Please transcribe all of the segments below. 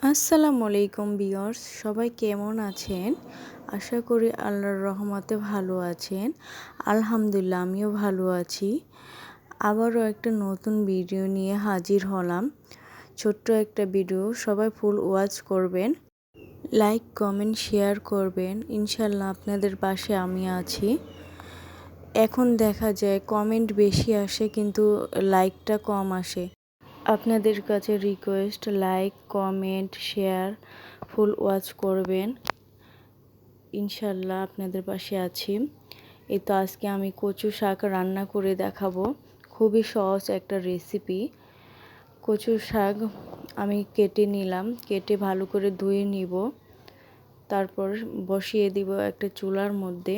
আসসালামু আলাইকুম ভিউয়ার্স, সবাই কেমন আছেন? আশা করি আল্লাহর রহমতে ভালো আছেন। আলহামদুলিল্লাহ, আমিও ভালো আছি। আবারও একটা নতুন ভিডিও নিয়ে হাজির হলাম। ছোট্ট একটা ভিডিও, সবাই ফুল ওয়াচ করবেন, লাইক কমেন্ট শেয়ার করবেন। ইনশাল্লাহ আপনাদের পাশে আমি আছি। এখন দেখা যায় কমেন্ট বেশি আসে কিন্তু লাইকটা কম আসে। আপনাদের কাছে request, like comment share full watch করবেন। ইনশাল্লাহ আপনাদের পাশে আছি। এই তো আজকে আমি কচু শাক রান্না করে দেখাবো। খুবই সহজ একটা রেসিপি। কচু শাক আমি কেটে নিলাম, কেটে ভালো করে ধুয়ে নিব। তারপর বসিয়ে দিব একটা চুলার মধ্যে।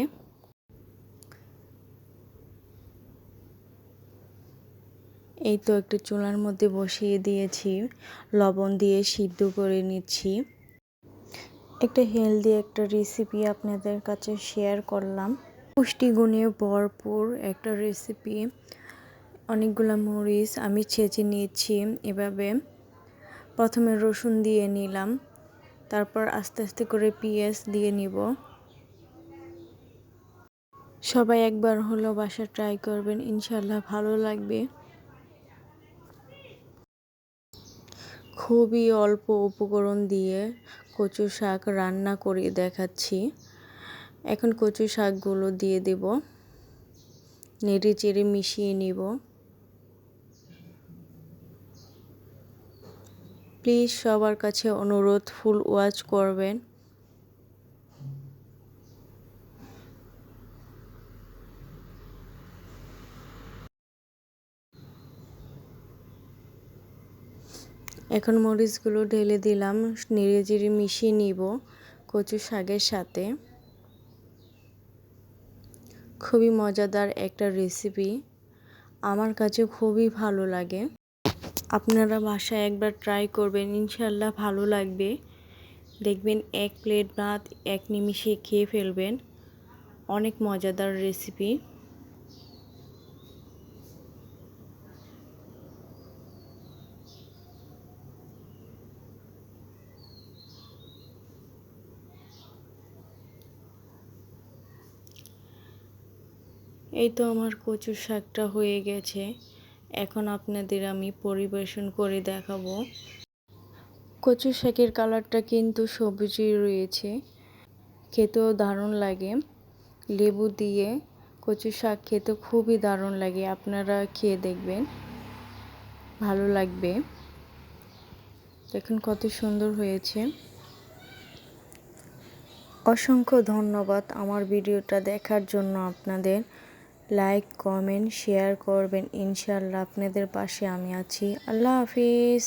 এই তো একটা চুলার মধ্যে বসিয়ে দিয়েছি, লবণ দিয়ে সিদ্ধ করে নিচ্ছি। একটা হেলদি একটা রেসিপি আপনাদের কাছে শেয়ার করলাম। পুষ্টিগুণে ভরপুর একটা রেসিপি। অনেকগুলো মরিচ আমি ছেঁচে নিয়েছি এভাবে। প্রথমে রসুন দিয়ে নিলাম, তারপর আস্তে আস্তে করে পেঁয়াজ দিয়ে নিব। সবাই একবার হলো বাসা ট্রাই করবেন, ইনশাল্লাহ ভালো লাগবে। খুবই অল্প উপকরণ দিয়ে কচু শাক রান্না করে দেখাচ্ছি। এখন কচু শাকগুলো দিয়ে দেব, নেড়ে চেড়ে মিশিয়ে নিব। প্লিজ সবার কাছে অনুরোধ, ফুল ওয়াচ করবেন। এখন মরিচগুলো ঢেলে দিলাম, নেড়ে চেড়ে মিশিয়ে নিব কচু শাকের সাথে। খুবই মজাদার একটা রেসিপি, আমার কাছে খুবই ভালো লাগে। আপনারা বাসায় একবার ট্রাই করবেন, ইনশাল্লাহ ভালো লাগবে। দেখবেন এক প্লেট ভাত এক নিমিষে খেয়ে ফেলবেন। অনেক মজাদার রেসিপি। এই তো আমার কচু শাকটা হয়ে গেছে। এখন আপনাদের আমি পরিবেশন করে দেখাবো। কচু শাকের কালারটা কিন্তু সবুজই রয়েছে, খেতেও দারুণ লাগে। লেবু দিয়ে কচু শাক খেতে খুবই দারুণ লাগে। আপনারা খেয়ে দেখবেন, ভালো লাগবে। দেখুন কত সুন্দর হয়েছে। অসংখ্য ধন্যবাদ আমার ভিডিওটা দেখার জন্য আপনাদের। লাইক কমেন্ট শেয়ার করবেন, ইনশাল্লাহ আপনাদের পাশে আমি আছি। আল্লাহ হাফিজ।